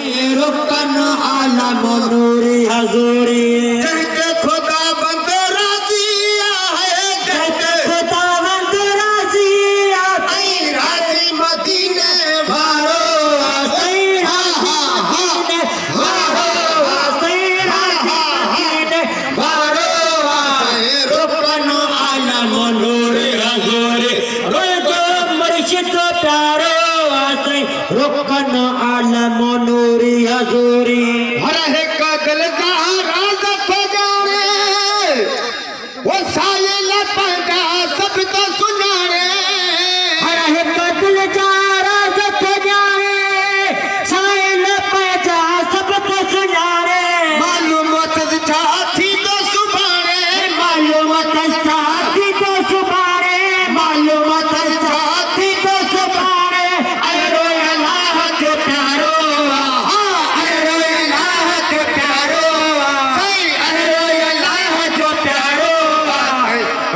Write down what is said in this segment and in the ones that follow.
रुकन आलम नूरी हजूरी कहते खुदा बंद राजी है कहते खुदा बंद राजी राजी मदीने वारो रुकन आलम नूरी हजूरी मुर्शिद प्यारो रुकन आलम नूरी हजूरी हर एक दिल का राज खो जाने वो सायल पैदा सब तो सुनाने हर एक दिल का राज खो जाने सायल पैदा सब तो सुनाने मालूम थी तो सुभाने मालूम थी तो सुभाने मालूम थी तो सुभाने अरे अल्लाह के प्यारो अरे अल्लाह के प्यारो अरे अल्लाह के प्यारो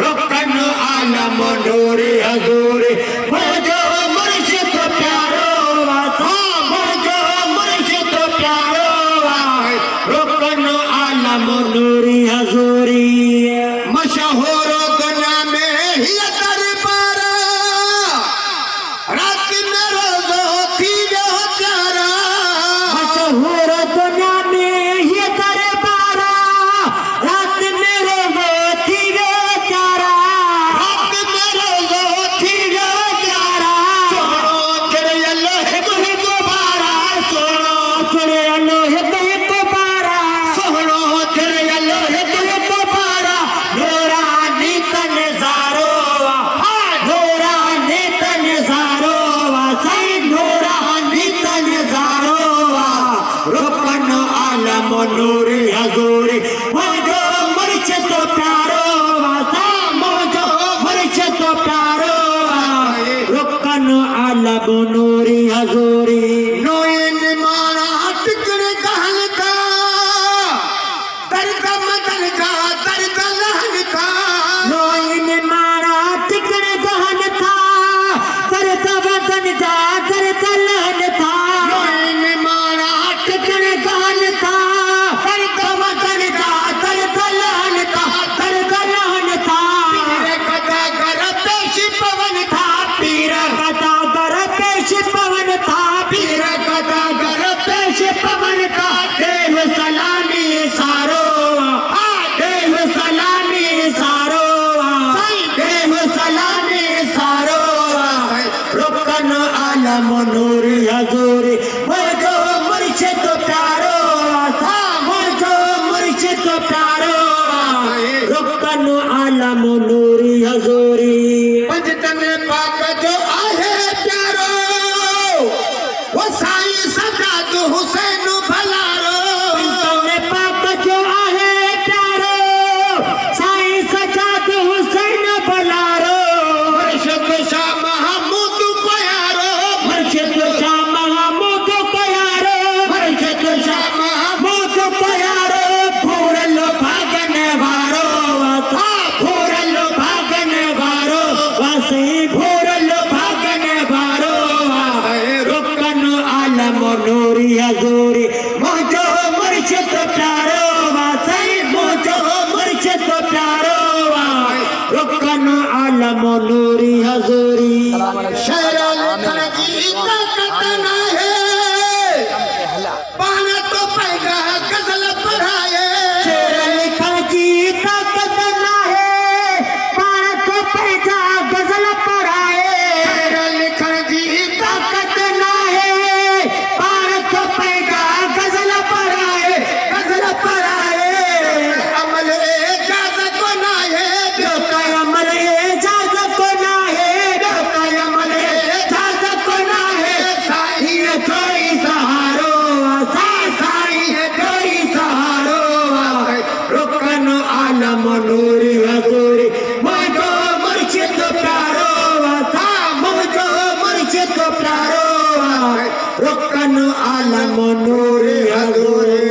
रुकन आलम नूरी हजूरी मुझे मुर्शिद प्यारो मुझे मुर्शिद प्यारो रुकन आलम नूरी हजूरी मशहूर दुनिया में ही दरबार रात में रोज़ो थी जो प्यारा मशहूर दुनिया में ये दरबार रात में रोज़ो थी वे प्यारा रात में रोज़ो थी जो प्यारा सोनो तेरे अल्लाह कोई दोबारा सोनो तेरे अल्लाह कोई दोबारा सोनो तेरे अल्लाह कोई दोबारा नूरानी तन ज़ारो नूरानी तन ज़ारो सही नूरानी तन ज़ारो रुकन आलम नूरी हजूरी मुझो मुर्शिद प्यारो मुझो मुर्शिद प्यारो रुकन आलम नूरी हजूरी नोइन माना टिकन कहल का दर्द मदन का दर्द लहन का नोइन मारा टिकन दहन था दर्द बदन का दर्द लहन था नोइन माना टिकन दहन था दर्द बदन का दर्द लहन था दर्द लहन था तेरे कदा कर पेश पवन था पीर कदा कर पेश पवन था पीर कदा कर पेश पवन था देव सलामी सारो देव सलामी सारो देव सलामी सारो रुकन आलम नूरी हजूरी मुझो मुर्शिद प्यारो मुझो मुर्शिद प्यारो रुकन आलम नूरी हजूरी पंजतन पाक जो आहे प्यारो वो साईं सजाद हुसैन भलारो पंजतन पाक जो आहे प्यारो साईं सजाद हुसैन भलारो मुर्शिद शाह महमूद को यारो मुर्शिद शाह महमूद को यारो मुर्शिद शाह महमूद को यारो पूरल भागन वारो पूरल भागन वारो वसी पूरल भागन वारो रुकन आलम नूरी हजूरी मुझो मुर्शिद प्यारो वसी मुझो मुर्शिद प्यारो रुकन आलम नूरी हजूरी शेर लिखण जी ताकत न है पाण तो पैगा गज़ल पढ़ाए शेर लिखण जी ताकत नाहे पाण तो पैदा गज़ल पढ़ाए शेर लिखण जी ताकत नाहे पाण तो पैदा गज़ल पढ़ाए अमल इजाज़त को न है ॿियो काई अमल इजाज़त को नाहे ॿियो काई अमल इजाज़त को नाहे साईं जो ई सहारो साईं जो ई सहारो रुकन आलम नूरी हजूरी मुझो मुर्शिद प्यारो मुझो मुर्शिद प्यारो रुकन आलम नूरी हजूरी